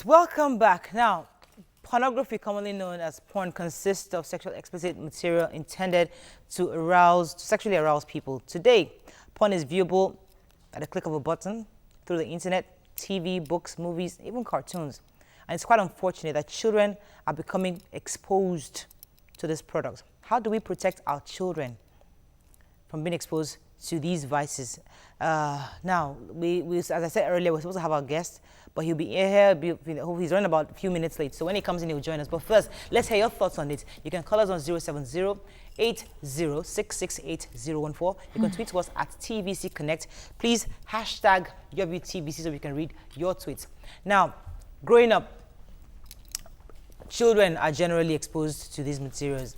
welcome back. Now, pornography, commonly known as porn, consists of sexually explicit material intended to sexually arouse people. Today, porn is viewable at a click of a button through the internet, TV, books, movies, even cartoons. And it's quite unfortunate that children are becoming exposed to this product. How do we protect our children from being exposed to these vices? Now, as I said earlier, we're supposed to have our guest, but he'll be here. He's running about a few minutes late, so when he comes in, he'll join us. But first, let's hear your thoughts on it. You can call us on 070-80668014. You can tweet to us at TVC Connect. Please hashtag YourViewTVC so we can read your tweets. Now, growing up, children are generally exposed to these materials.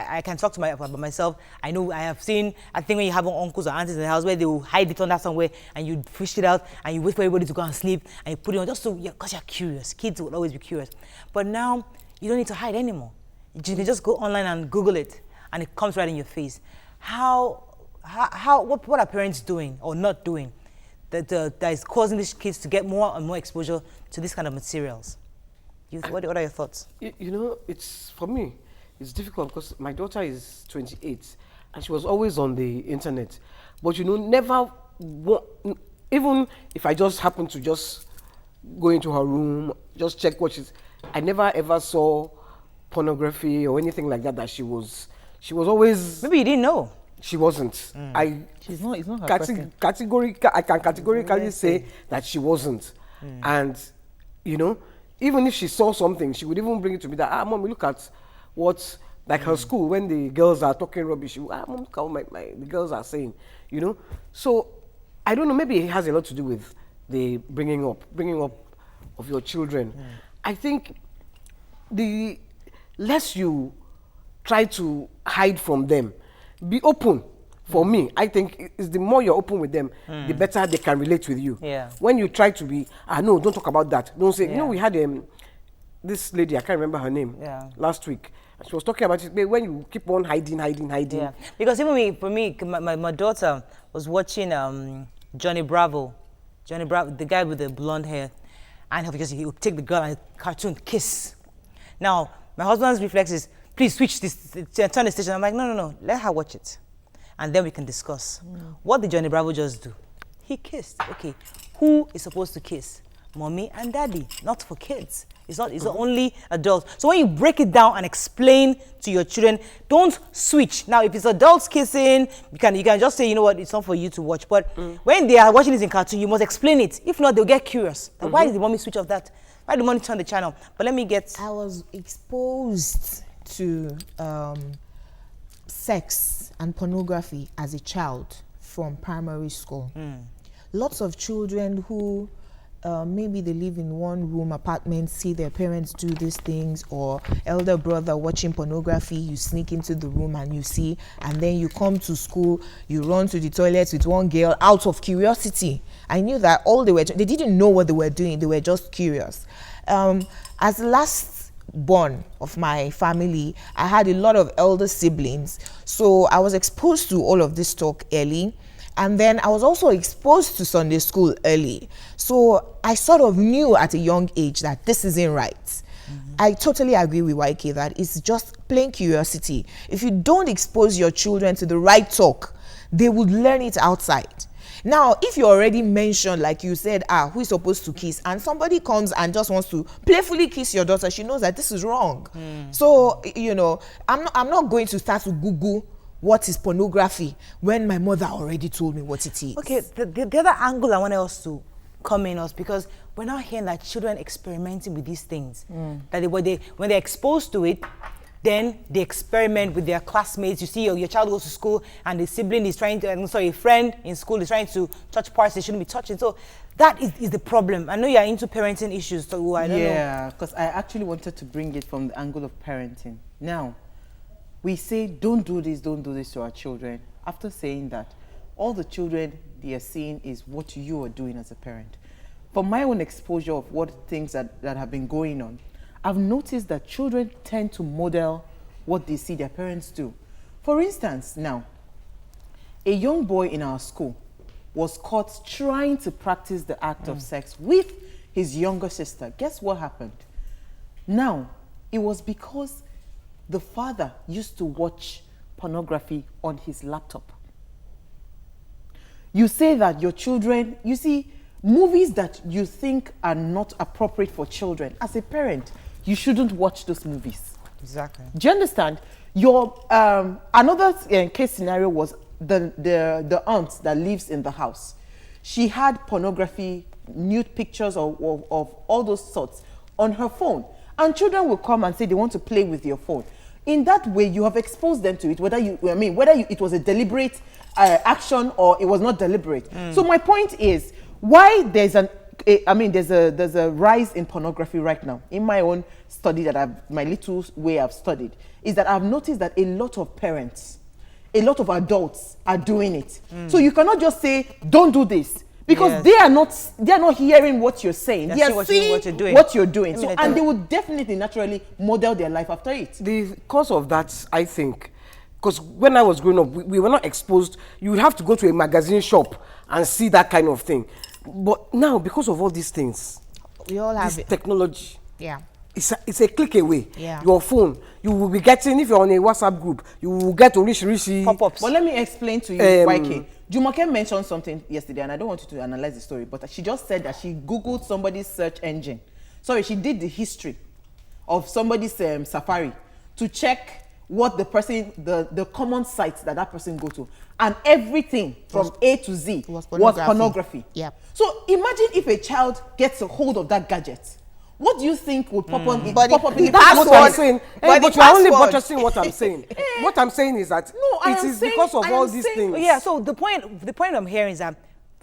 I can talk about myself. I know I have seen, I think when you have uncles or aunties in the house where they will hide it under somewhere and you fish it out and you wait for everybody to go and sleep and you put it on just so, because you're curious. Kids will always be curious. But now, you don't need to hide anymore. You can just go online and Google it and it comes right in your face. What are parents doing or not doing that is causing these kids to get more and more exposure to this kind of materials? What are your thoughts? For me, it's difficult because my daughter is 28 and she was always on the internet. But never, even if I just happen to just go into her room, just check I never ever saw pornography or anything like that she was always... Maybe you didn't know. She wasn't. It's not her I can categorically say that she wasn't. And, even if she saw something, she would even bring it to me that, Mom, look at what, like her school, when the girls are talking rubbish, Mom, look at what the girls are saying, So, I don't know, maybe it has a lot to do with the bringing up of your children. I think the less you try to hide from them, be open. For me, I think it's the more you're open with them, the better they can relate with you. Yeah. When you try to be, no, don't talk about that. Don't say, we had this lady, I can't remember her name, last week. She was talking about it, but when you keep on hiding. Yeah, because even for me, my daughter was watching Johnny Bravo, the guy with the blonde hair, and he would take the girl and cartoon kiss. Now, my husband's reflex is, please switch this, turn the station. I'm like, no, let her watch it. And then we can discuss. What did Johnny Bravo just do? He kissed. Okay, who is supposed to kiss? Mommy and daddy, not for kids. It's only adults. So when you break it down and explain to your children, don't switch. Now, if it's adults kissing, you can just say, it's not for you to watch. But when they are watching this in cartoon, you must explain it. If not, they'll get curious. Why did the mommy switch off that? Why did the mommy turn the channel? But let me get... I was exposed to sex and pornography as a child from primary school. Lots of children who maybe they live in one room apartment, see their parents do these things, or elder brother watching pornography, you sneak into the room and you see, and then you come to school, you run to the toilet with one girl out of curiosity. I knew that they didn't know what they were doing, they were just curious. As the last born of my family, I had a lot of elder siblings, so I was exposed to all of this talk early. And then I was also exposed to Sunday school early. So I sort of knew at a young age that this isn't right. I totally agree with YK that it's just plain curiosity. If you don't expose your children to the right talk, they would learn it outside. Now, if you already mentioned, like you said, who is supposed to kiss, and somebody comes and just wants to playfully kiss your daughter, she knows that this is wrong. So, I'm not going to start to Google what is pornography when my mother already told me what it is. Okay, the other angle I want us to come in us, because we're now hearing that children experimenting with these things. That when they're exposed to it, then they experiment with their classmates. You see your child goes to school and the sibling is trying to, a friend in school is trying to touch parts they shouldn't be touching. So that is the problem. I know you're into parenting issues, so I don't know. Yeah, because I actually wanted to bring it from the angle of parenting. Now, we say, don't do this to our children. After saying that, all the children they are seeing is what you are doing as a parent. From my own exposure of what things that have been going on, I've noticed that children tend to model what they see their parents do. For instance, now, a young boy in our school was caught trying to practice the act of sex with his younger sister. Guess what happened? Now, it was because the father used to watch pornography on his laptop. You say that your children, you see, movies that you think are not appropriate for children, as a parent, you shouldn't watch those movies. Exactly. Do you understand? Your another case scenario was the aunt that lives in the house. She had pornography, nude pictures of all those sorts on her phone. And children will come and say they want to play with your phone. In that way, you have exposed them to it, whether it was a deliberate action or it was not deliberate. So my point is, why there's there's a rise in pornography right now. In my own study my little way I've studied, is that I've noticed that a lot of parents, a lot of adults are doing it. So you cannot just say, don't do this. Because they are not hearing what you're saying. They are seeing what you're doing. So, and they would definitely naturally model their life after it. The cause of that, I think, because when I was growing up, we were not exposed. You would have to go to a magazine shop and see that kind of thing. But now, because of all these things, we all have this technology, it's a click away. Your phone, you will be getting, if you're on a WhatsApp group, you will get rishi pop-ups. But let me explain to you, YK. Jumoke mentioned something yesterday, and I don't want you to analyze the story, but she just said that she Googled somebody's search engine. Sorry, she did the history of somebody's Safari to check what the person, the common sites that person go to. And everything from A to Z was pornography. Yeah. So imagine if a child gets a hold of that gadget. What do you think would pop up? But pop up in the that's what I'm saying. But you are only password. buttressing what I'm saying. What I'm saying is that it is because of all these things. Yeah, so the point I'm hearing is that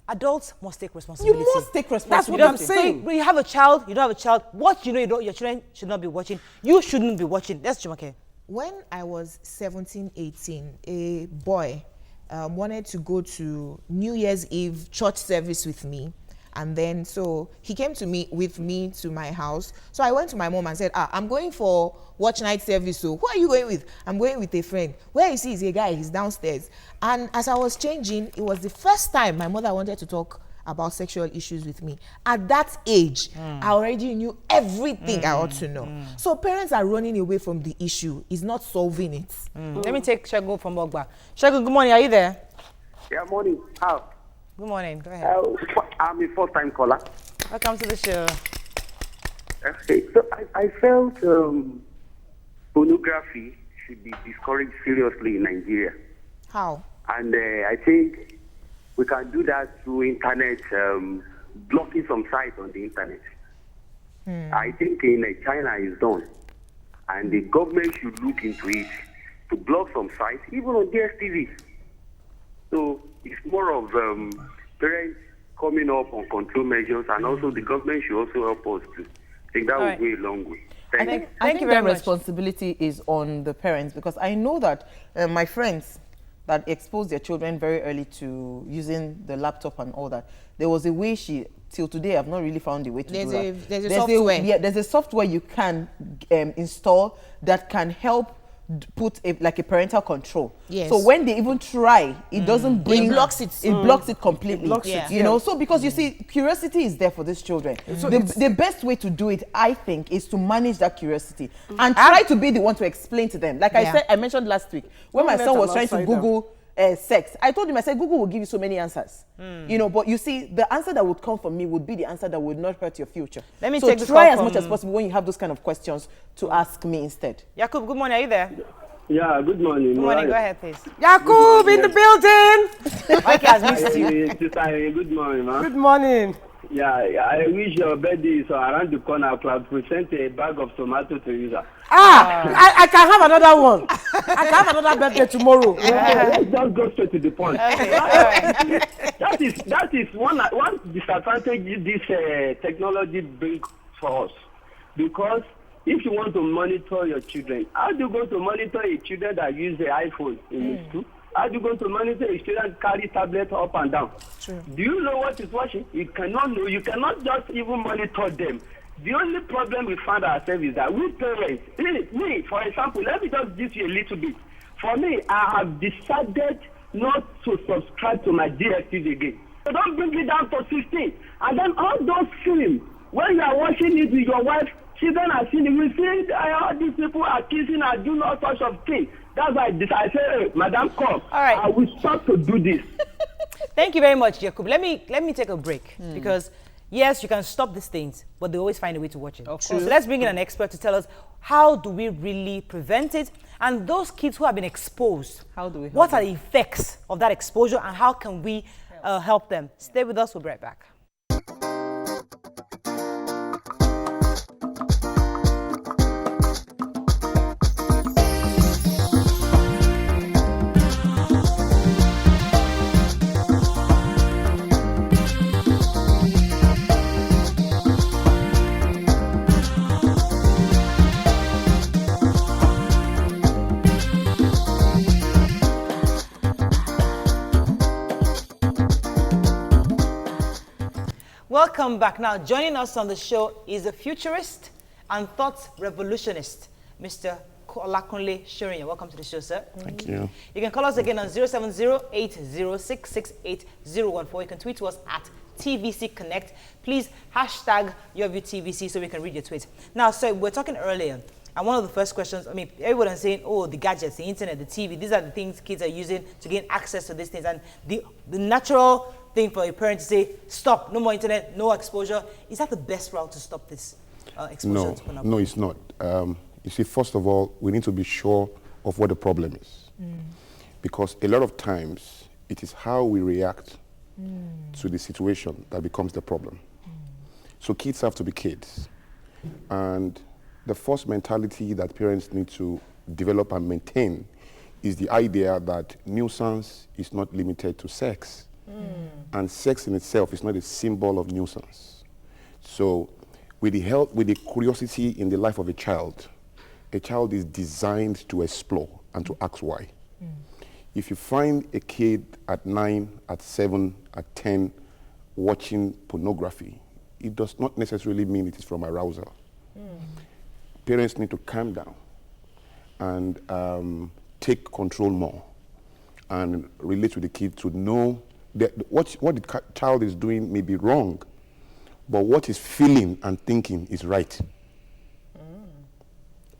adults must take responsibility. You must take responsibility. That's what I'm saying. So you have a child, you don't have a child. What your children should not be watching. You shouldn't be watching. That's Jumoke. When I was 17, 18, a boy wanted to go to New Year's Eve church service with me. And then, so he came with me to my house. So I went to my mom and said, I'm going for watch night service. So who are you going with? I'm going with a friend. Where is he? He's a guy. He's downstairs. And as I was changing, it was the first time my mother wanted to talk about sexual issues with me. At that age, I already knew everything I ought to know. So parents are running away from the issue. It's not solving it. Let me take Shagun from Ogba. Shagun, good morning. Are you there? Yeah, morning. How? Good morning. Go ahead. I'm a first-time caller. Welcome to the show. Okay, so I felt pornography should be discouraged seriously in Nigeria. How? And I think we can do that through internet, blocking some sites on the internet. I think in China is done. And the government should look into it to block some sites, even on DSTV. So it's more of parents coming up on control measures, and also the government should also help us to think that will go a long way. I think the responsibility is on the parents, because I know that my friends that exposed their children very early to using the laptop and all that, there was a way till today I've not really found a way to do that. There's a software. There's a software you can install that can help put a parental control. Yes. So when they even try, it doesn't bring... It blocks it. It blocks it completely. It blocks it, You know, so because you see, curiosity is there for these children. So the best way to do it, I think, is to manage that curiosity and try to be the one to explain to them. Like I mentioned last week, when my son was trying to Google sex, I told him, I said, Google will give you so many answers. You know, but you see, the answer that would come from me would be the answer that would not hurt your future. Let me so take this try call as much as possible when you have those kind of questions to ask me instead. Yakub, good morning. Are you there? Yeah, good morning. Good morning. Go ahead, please. Yakub in the building. Mike has missed you. Good morning, man. Good morning. Yeah, I wish your birthday is around the corner. I could present a bag of tomato to you, sir. I can have another one. I can have another birthday tomorrow. Let's just go straight to the point. Okay. All right. That is one disadvantage this technology brings for us. Because if you want to monitor your children, how do you go to monitor a children that use the iPhone in school? How do you go to monitor a student carry tablet up and down? True. Do you know what is watching? You cannot know. You cannot just even monitor them. The only problem we find ourselves is that we parents, me, for example, let me just give you a little bit. For me, I have decided not to subscribe to my DSTV again. So don't bring it down to 16. And then all those films, when you are watching it with your wife, children are seeing it. You see all these people are kissing and doing all sorts of things. That's why I say, hey, Madam, come. All right. I will stop to do this. Thank you very much, Jacob. Let me take a break because yes, you can stop these things, but they always find a way to watch it. So let's bring in an expert to tell us how do we really prevent it, and those kids who have been exposed. How do we help what are them? the effects of that exposure, and how can we help them? Stay with us. We'll be right back. Welcome back. Now, joining us on the show is a futurist and thought revolutionist, Mr. Olakunle Shorinya. Welcome to the show, sir. Thank you. You can call us again on 070-806-68014. You can tweet to us at TVC Connect. Please hashtag YourViewTVC so we can read your tweets. Now, so we were talking earlier, and one of the first questions, I mean, everyone is saying, oh, the gadgets, the internet, the TV, these are the things kids are using to gain access to these things. And the natural thing for a parent to say, stop, no more internet, no exposure. Is that the best route to stop this exposure to pornography? No, it's not. You see, first of all, we need to be sure of what the problem is. Because a lot of times, it is how we react to the situation that becomes the problem. So kids have to be kids. And the first mentality that parents need to develop and maintain is the idea that nuisance is not limited to sex. And sex in itself is not a symbol of nuisance. So with the curiosity in the life of a child is designed to explore and to ask why. If you find a kid at 9, at 7, at 10 watching pornography, it does not necessarily mean it is from arousal. Parents need to calm down and take control more and relate with the kid to know that what the child is doing may be wrong, but what he's feeling and thinking is right.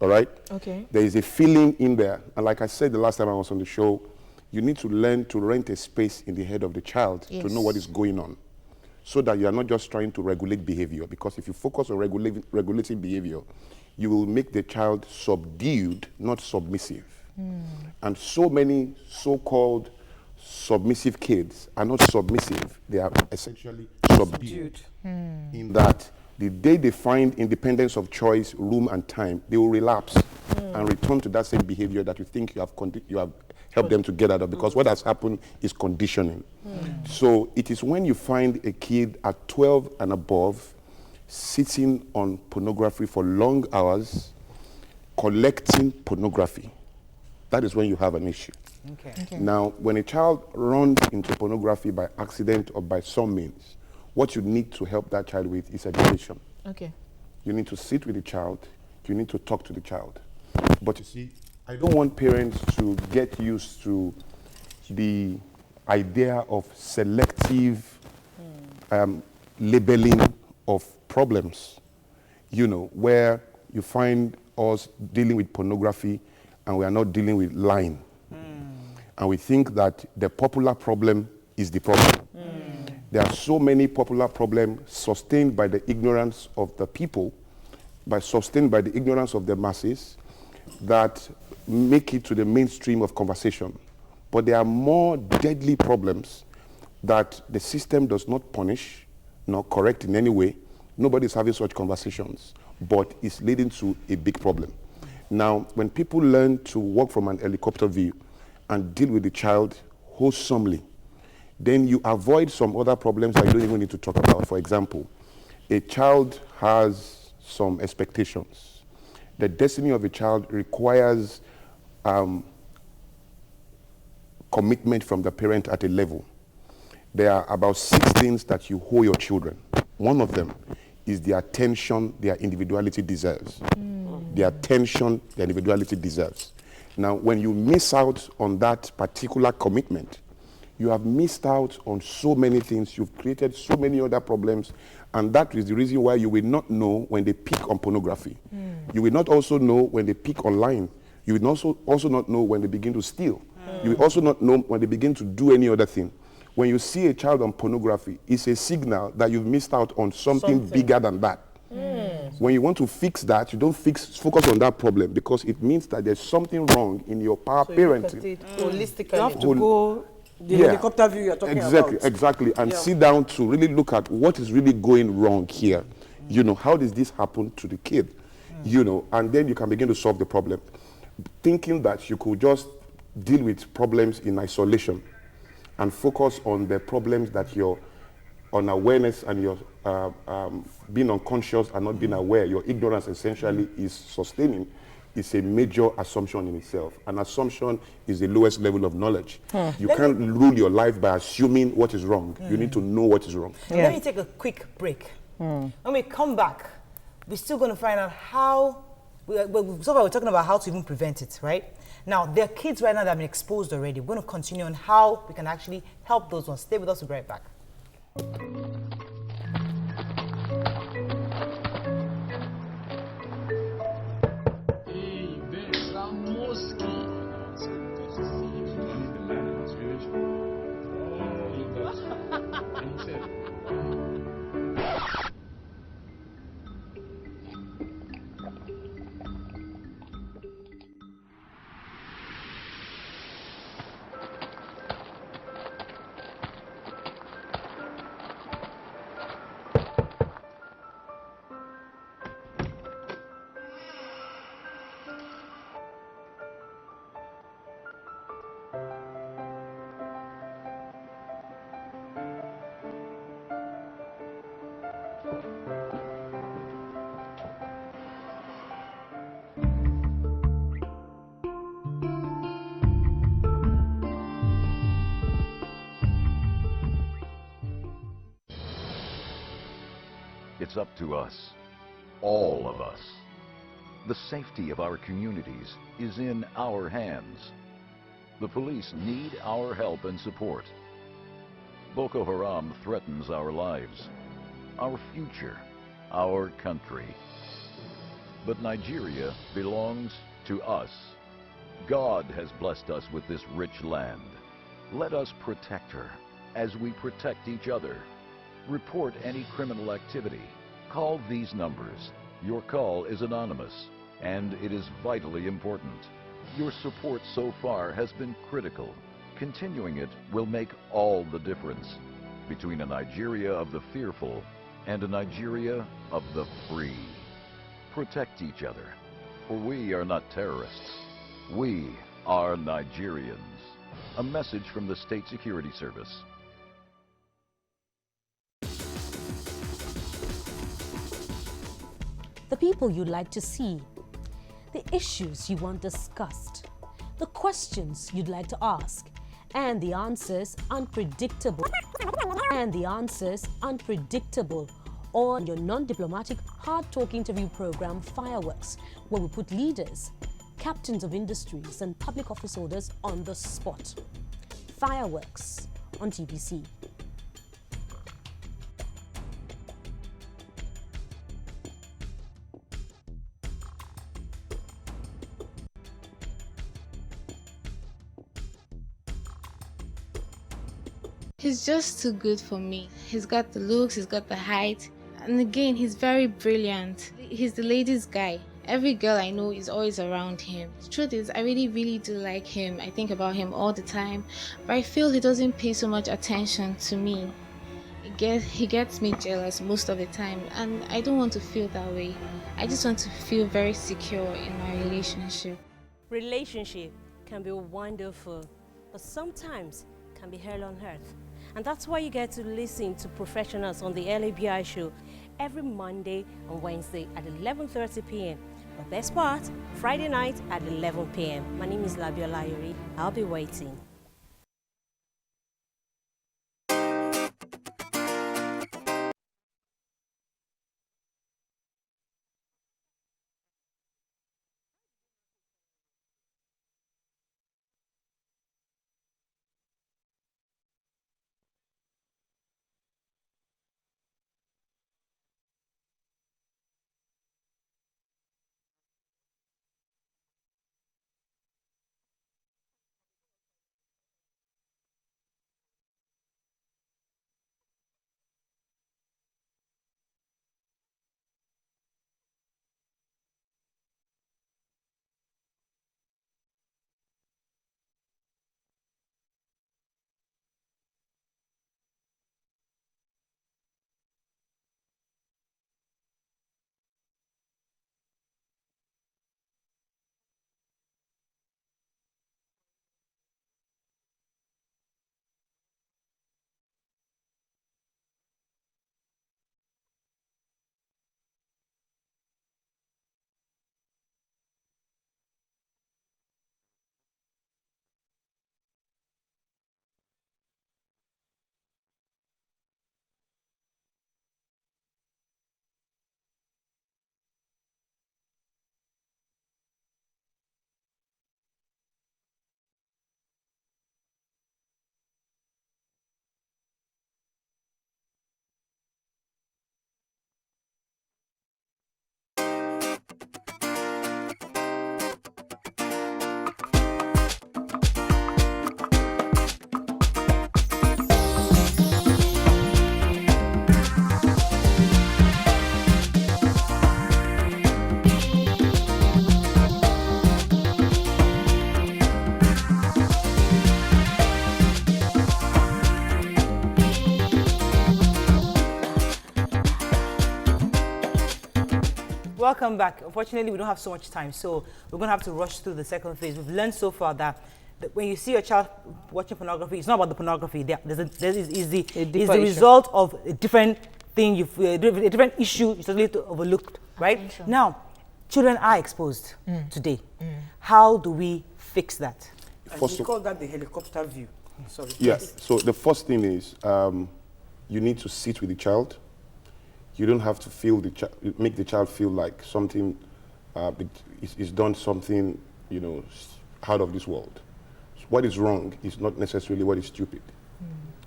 All right? Okay. There is a feeling in there. And like I said the last time I was on the show, you need to learn to rent a space in the head of the child to know what is going on, so that you are not just trying to regulate behavior. Because if you focus on regulating behavior, you will make the child subdued, not submissive. And so many so-called submissive kids are not submissive, they are essentially subdued. In that the day they find independence of choice, room and time, they will relapse and return to that same behavior that you think you have helped them to get out of, because what has happened is conditioning. So it is when you find a kid at 12 and above sitting on pornography for long hours, collecting pornography, that is when you have an issue. Okay. Now, when a child runs into pornography by accident or by some means, what you need to help that child with is education. Okay. You need to sit with the child, you need to talk to the child. But you see, I don't want parents to get used to the idea of selective labeling of problems, you know, where you find us dealing with pornography and we are not dealing with lying. And we think that the popular problem is the problem. There are so many popular problems sustained by the ignorance of the people, sustained by the ignorance of the masses, that make it to the mainstream of conversation. But there are more deadly problems that the system does not punish nor correct in any way. Nobody's having such conversations, but it's leading to a big problem. Now, when people learn to walk from an helicopter view and deal with the child wholesomely, then you avoid some other problems that you don't even need to talk about. For example, a child has some expectations. The destiny of a child requires commitment from the parent at a level. There are about 6 things that you owe your children. One of them is the attention their individuality deserves. The attention their individuality deserves. Now, when you miss out on that particular commitment, you have missed out on so many things. You've created so many other problems. And that is the reason why you will not know when they pick on pornography. You will not also know when they pick online. You will also not know when they begin to steal. You will also not know when they begin to do any other thing. When you see a child on pornography, it's a signal that you've missed out on something bigger than that. When you want to fix that, you don't focus on that problem, because it means that there's something wrong in your parenting. Holistically. You have to go the helicopter view you're talking about. Exactly, and sit down to really look at what is really going wrong here. You know, how does this happen to the kid? You know, and then you can begin to solve the problem. Thinking that you could just deal with problems in isolation and focus on the problems that your unawareness and your being unconscious and not being aware, your ignorance essentially is sustaining, is a major assumption in itself. An assumption is the lowest level of knowledge. You can't rule your life by assuming what is wrong. You need to know what is wrong. Let me take a quick break. When we come back, we're still going to find out how, so far we're talking about how to even prevent it, right? Now, there are kids right now that have been exposed already. We're going to continue on how we can actually help those ones. Stay with us, we'll be right back. It's up to us, all of us. The safety of our communities is in our hands. The police need our help and support. Boko Haram threatens our lives, our future, our country. But Nigeria belongs to us. God has blessed us with this rich land. Let us protect her as we protect each other. Report any criminal activity. Call these numbers. Your call is anonymous, and it is vitally important. Your support so far has been critical. Continuing it will make all the difference between a Nigeria of the fearful and a Nigeria of the free. Protect each other, for we are not terrorists. We are Nigerians. A message from the State Security Service. The people you'd like to see, the issues you want discussed, the questions you'd like to ask, and the answers unpredictable. On your non-diplomatic, hard-talk interview program, Fireworks, where we put leaders, captains of industries, and public office holders on the spot. Fireworks on TBC. He's just too good for me. He's got the looks, he's got the height, and again, he's very brilliant. He's the ladies' guy. Every girl I know is always around him. The truth is, I really do like him. I think about him all the time, but I feel he doesn't pay so much attention to me. He gets me jealous most of the time, and I don't want to feel that way. I just want to feel very secure in my relationship. Relationship can be wonderful, but sometimes can be hell on earth. And that's why you get to listen to professionals on the LABI show every Monday and Wednesday at 11:30 p.m. But best part, Friday night at 11 p.m. My name is Labiola Yuri. I'll be waiting. welcome back. Unfortunately, we don't have so much time, so we're going to have to rush through the second phase. We've learned so far that when you see your child watching pornography, it's not about the pornography. It's the result of a different thing, a different issue you totally overlooked, right? Attention. Now, children are exposed today. How do we fix that? We call that the helicopter view. Sorry. Yes. So the first thing is you need to sit with the child. You don't have to feel make the child feel like something is done something, you know, out of this world. What is wrong is not necessarily what is stupid.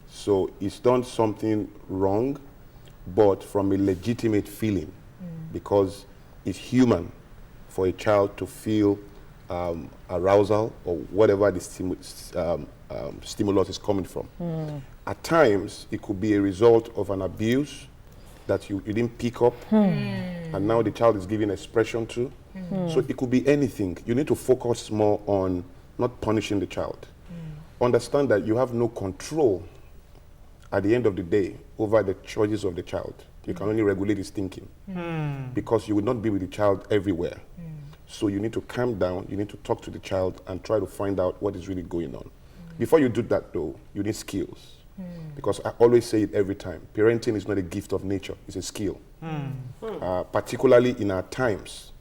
So it's done something wrong, but from a legitimate feeling, because it's human for a child to feel arousal or whatever the stimulus is coming from. At times, it could be a result of an abuse that you didn't pick up, and now the child is giving expression to. So it could be anything. You need to focus more on not punishing the child. Understand that you have no control at the end of the day over the choices of the child. You can only regulate his thinking because you will not be with the child everywhere. So you need to calm down, you need to talk to the child and try to find out what is really going on. Before you do that though, you need skills. Because I always say it every time, parenting is not a gift of nature, it's a skill. Particularly in our times,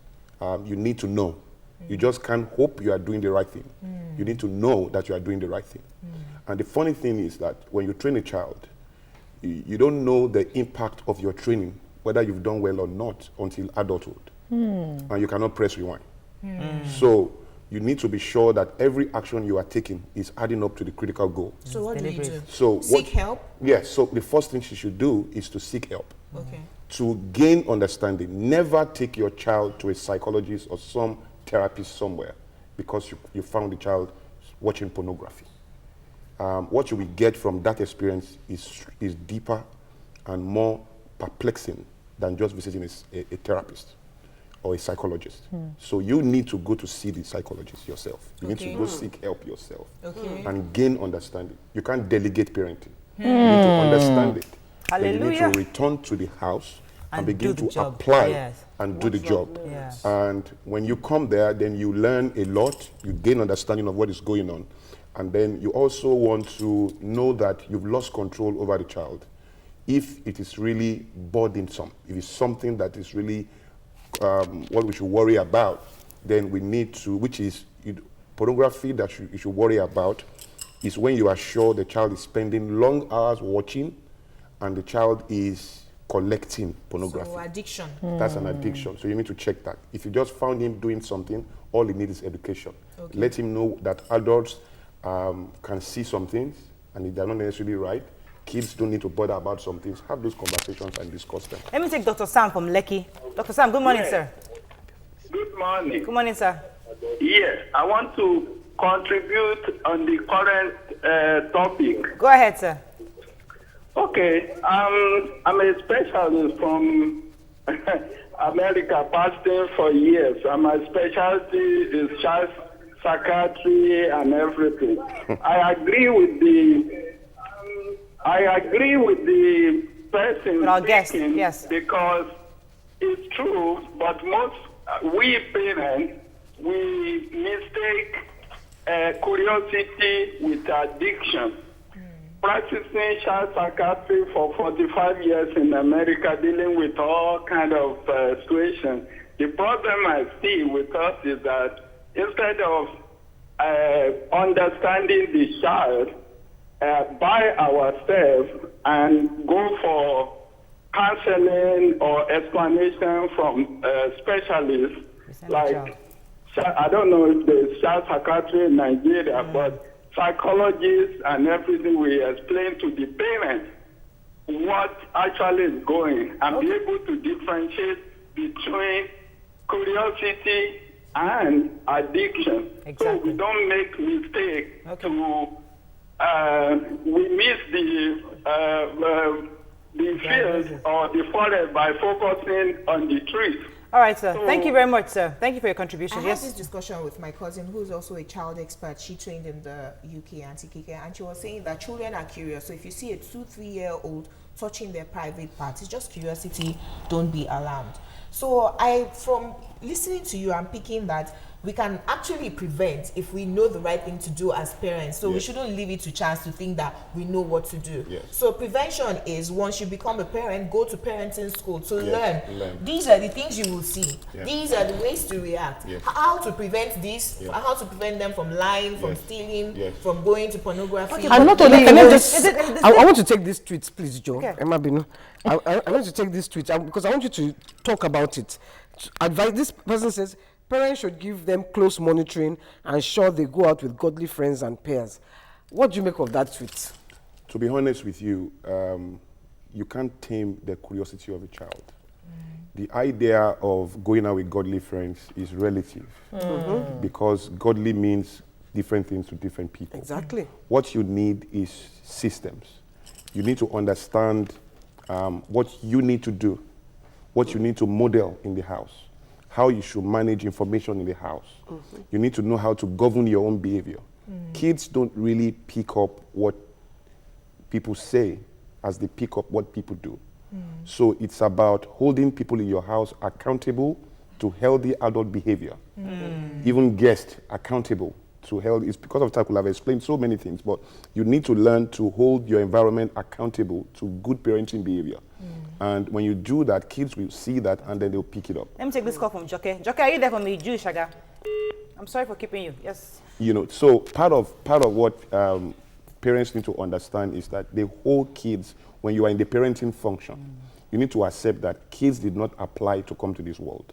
you need to know. You just can't hope you are doing the right thing. You need to know that you are doing the right thing. And the funny thing is that when you train a child, you don't know the impact of your training, whether you've done well or not, until adulthood. And you cannot press rewind. So you need to be sure that every action you are taking is adding up to the critical goal. So what do you do? So Seek help? Yes, so the first thing she should do is to seek help. Okay. To gain understanding. Never take your child to a psychologist or some therapist somewhere because you found the child watching pornography. What you will get from that experience is deeper and more perplexing than just visiting a therapist or a psychologist. So you need to go to see the psychologist yourself. You need to go seek help yourself and gain understanding. You can't delegate parenting. You need to understand it. Hallelujah. You need to return to the house and begin to job. apply and do the job. Yes. And when you come there, then you learn a lot, you gain understanding of what is going on. And then you also want to know that you've lost control over the child. If it is really burdensome, if it's something that is really what we should worry about, then we need to, which is pornography that you should worry about, is when you are sure the child is spending long hours watching and the child is collecting pornography. So addiction. That's an addiction. So you need to check that. If you just found him doing something, all he needs is education. Let him know that adults can see some things and they're not necessarily right. Kids don't need to bother about some things. Have those conversations and discuss them. Let me take Dr. Sam from Lekki. Dr. Sam, good morning, sir. Good morning. Good morning, sir. Yes, I want to contribute on the current topic. Go ahead, sir. Okay, I'm a specialist from America, passing for years. And my specialty is child psychiatry and everything. I agree with the person our guest, speaking, yes, because it's true, but most we parents, we mistake curiosity with addiction. Practicing child psychiatry for 45 years in America, dealing with all kind of situations. The problem I see with us is that instead of understanding the child by ourselves and go for counseling or explanation from specialists, like, I don't know if there's child psychiatry in Nigeria, but psychologists and everything, we explain to the parents what actually is going and be able to differentiate between curiosity and addiction. So we don't make mistake we miss the field or the forest by focusing on the trees. All right, sir. Thank you very much, sir. Thank you for your contribution. I Yes. had this discussion with my cousin, who's also a child expert. She trained in the UK, Auntie Kike, and she was saying that children are curious. So if you see a 2-3-year-old touching their private parts. It's just curiosity. Don't be alarmed. So from listening to you, I'm picking that we can actually prevent if we know the right thing to do as parents. So we shouldn't leave it to chance to think that we know what to do. So prevention is, once you become a parent, go to parenting school to learn. These are the things you will see. These are the ways to react. How to prevent this, how to prevent them from lying, from stealing, from going to pornography. And not only, I want to take this tweet, please, Joe. Emma Binu. I want to take this tweet because I want you to talk about it. Advise, this person says, parents should give them close monitoring and ensure they go out with godly friends and peers. What do you make of that tweet? To be honest with you, you can't tame the curiosity of a child. The idea of going out with godly friends is relative because godly means different things to different people. Exactly. What you need is systems. You need to understand what you need to do, what you need to model in the house, how you should manage information in the house. You need to know how to govern your own behavior. Kids don't really pick up what people say as they pick up what people do. So it's about holding people in your house accountable to healthy adult behavior. Even guests accountable to healthy. It's because of time I've explained so many things, but you need to learn to hold your environment accountable to good parenting behavior. And when you do that, kids will see that and then they'll pick it up. Let me take this call from Joke. Joke, are you there for me? Jewish Shaga. I'm sorry for keeping you. Yes. You know, so part of what parents need to understand is that the whole kids, when you are in the parenting function, you need to accept that kids did not apply to come to this world.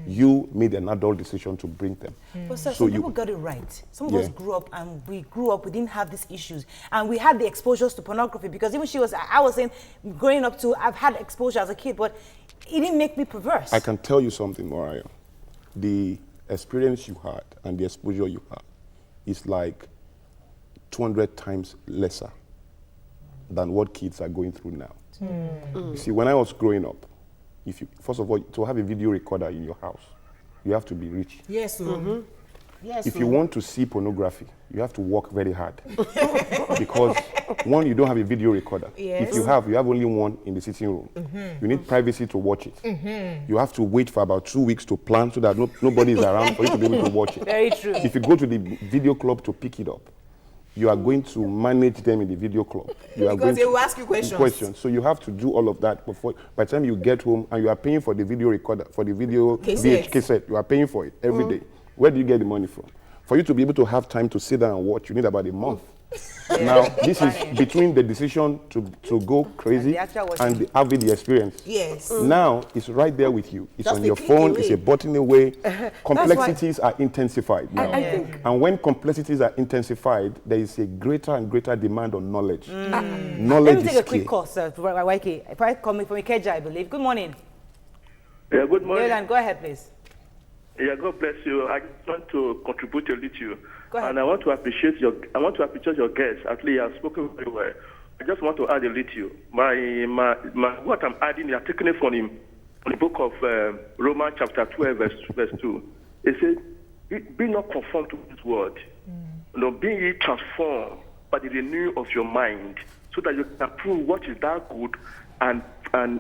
You made an adult decision to bring them. But sir, some people got it right. Some of us grew up and we didn't have these issues. And we had the exposures to pornography because even I was saying, growing up too, I've had exposure as a kid, but it didn't make me perverse. I can tell you something, Mariah. The experience you had and the exposure you had is like 200 times lesser than what kids are going through now. You see, when I was growing up, first of all, to have a video recorder in your house, you have to be rich. Yes. Yes. If you want to see pornography, you have to work very hard. Because one, you don't have a video recorder. If you have only one in the sitting room. You need privacy to watch it. You have to wait for about 2 weeks to plan so that nobody is around for you to be able to watch it. Very true. If you go to the video club to pick it up, you are going to manage them in the video club. Because they will ask you questions. So you have to do all of that before. By the time you get home and you are paying for the video recorder, for the video cassette, you are paying for it every day. Where do you get the money from? For you to be able to have time to sit down and watch, you need about a month. Now, this is between the decision to go crazy and having the experience. Yes. Now, it's right there with you. It's Just on a your click phone, away. it's a button away. Complexities are intensified now. I think. And when complexities are intensified, there is a greater and greater demand on knowledge. Let Knowledge me take is a quick key. call, sir. YK. If I come from Ikeja, I believe. Good morning. Yeah, good morning. Yolan, go ahead, please. Yeah, God bless you. I just want to contribute a little, Go ahead. and I want to appreciate your guests. Actually, you have spoken very well. I just want to add a little. What I'm adding, you are taking it from the book of Romans chapter 12, verse 2. It says, "Be not conformed to this world, be ye transformed by the renewing of your mind, so that you can prove what is that good and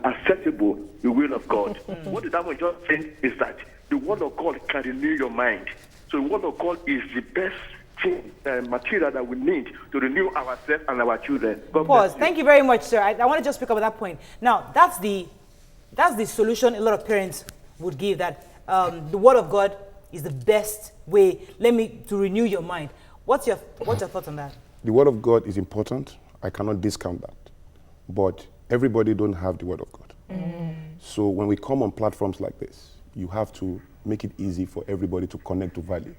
acceptable the will of God." What did that one just say is that the word of God can renew your mind. So the word of God is the best thing, material that we need to renew ourselves and our children. God bless you. Thank you very much, sir. I want to just pick up on that point. Now, that's the solution a lot of parents would give, that the word of God is the best way to renew your mind. What's your thoughts on that? The word of God is important. I cannot discount that. But everybody don't have the word of God. So when we come on platforms like this, you have to make it easy for everybody to connect to value.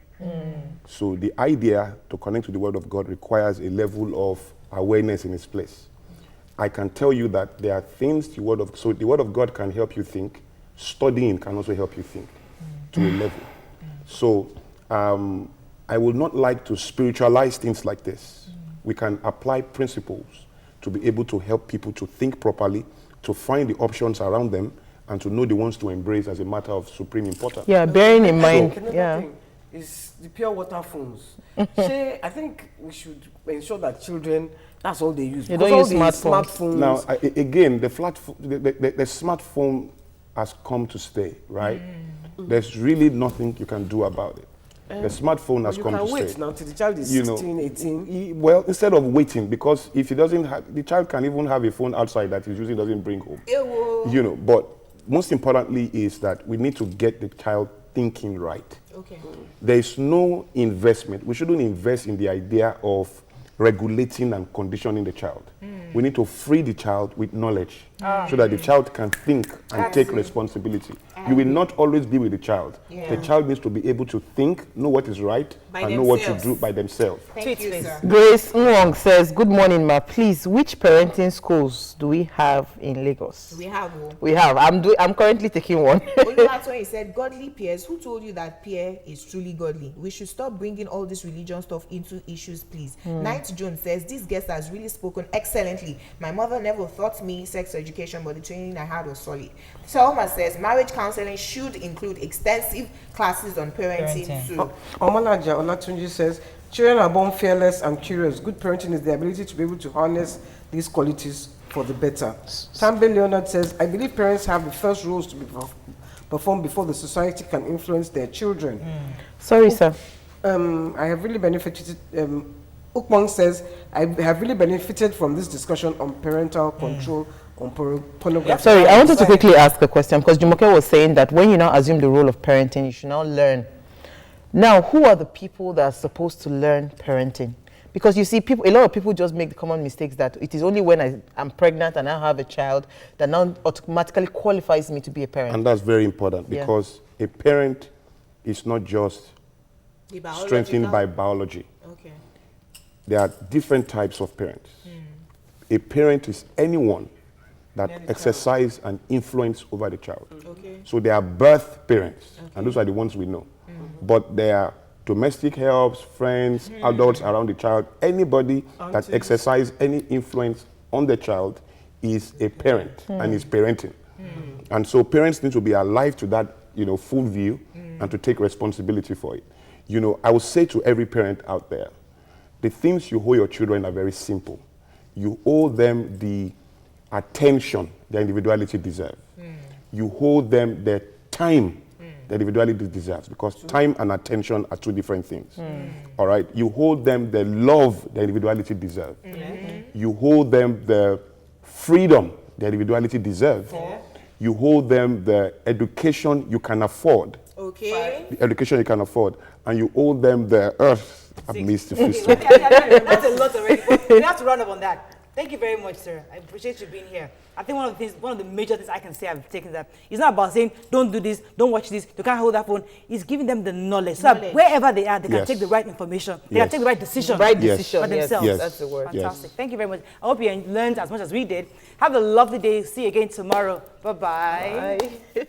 So the idea to connect to the word of God requires a level of awareness in its place. I can tell you that there are things the word of God can help you think. Studying can also help you think to a level. So I would not like to spiritualize things like this. We can apply principles to be able to help people to think properly, to find the options around them, and to know the ones to embrace as a matter of supreme importance. Yeah, bearing in mind. Another thing is the pure water phones. I think we should ensure that children That's all they use. They Because don't all use the smartphones. Now, again, the smartphone has come to stay, right? There's really nothing you can do about it. The smartphone has come to stay. You can wait now till the child is 16, 18. Well, instead of waiting, because if he doesn't have, the child can even have a phone outside that he's using, doesn't bring home. You know, but most importantly is that we need to get the child thinking right. Okay. There is no investment. We shouldn't invest in the idea of regulating and conditioning the child. We need to free the child with knowledge so that the child can think and take responsibility. You will not always be with the child. The child needs to be able to think, know what is right, and know what to do by themselves. Thank you, sir. Grace Nwong says, good morning, ma. Please, which parenting schools do we have in Lagos? We have. We have. I'm currently taking one. That's when he said godly peers. Who told you that peer is truly godly? We should stop bringing all this religion stuff into issues, please. Knight Jones says, this guest has really spoken excellently. My mother never taught me sex education, but the training I had was solid. Selma says, marriage counseling should include extensive classes on parenting too. Omalaja Olatunji says, children are born fearless and curious. Good parenting is the ability to be able to harness these qualities for the better. Tambe Leonard says, I believe parents have the first roles to be performed before the society can influence their children. Sorry, sir. I have really benefited. Ukmong says, I have really benefited from this discussion on parental control on pornography. Sorry, I wanted to quickly ask a question because Jumoke was saying that when you now assume the role of parenting, you should now learn. Now, who are the people that are supposed to learn parenting? Because you see, a lot of people just make the common mistakes that it is only when I'm pregnant and I have a child that now automatically qualifies me to be a parent. And that's very important because a parent is not just strengthened by biology. Okay. There are different types of parents. A parent is anyone that exercise an influence over the child. So there are birth parents, and those are the ones we know. But there are domestic helps, friends, adults around the child. Anybody that exercises any influence on the child is a parent and is parenting. And so parents need to be alive to that, full view and to take responsibility for it. I would say to every parent out there, the things you owe your children are very simple. You owe them the attention their individuality deserves. You owe them the time their individuality deserves, because time and attention are two different things. All right? You owe them the love their individuality deserves. You owe them the freedom their individuality deserves. You owe them the education you can afford. The education you can afford. And you owe them the earth amidst the feast. That's a lot already. But we have to run up on that. Thank you very much, sir. I appreciate you being here. I think one of the major things I can say I've taken that it's not about saying don't do this, don't watch this, you can't hold that phone. It's giving them the knowledge. So that wherever they are, they can take the right information. They can take the right decision. Right decision for themselves. Yes, that's the word. Fantastic. Thank you very much. I hope you learned as much as we did. Have a lovely day. See you again tomorrow. Bye-bye. Bye.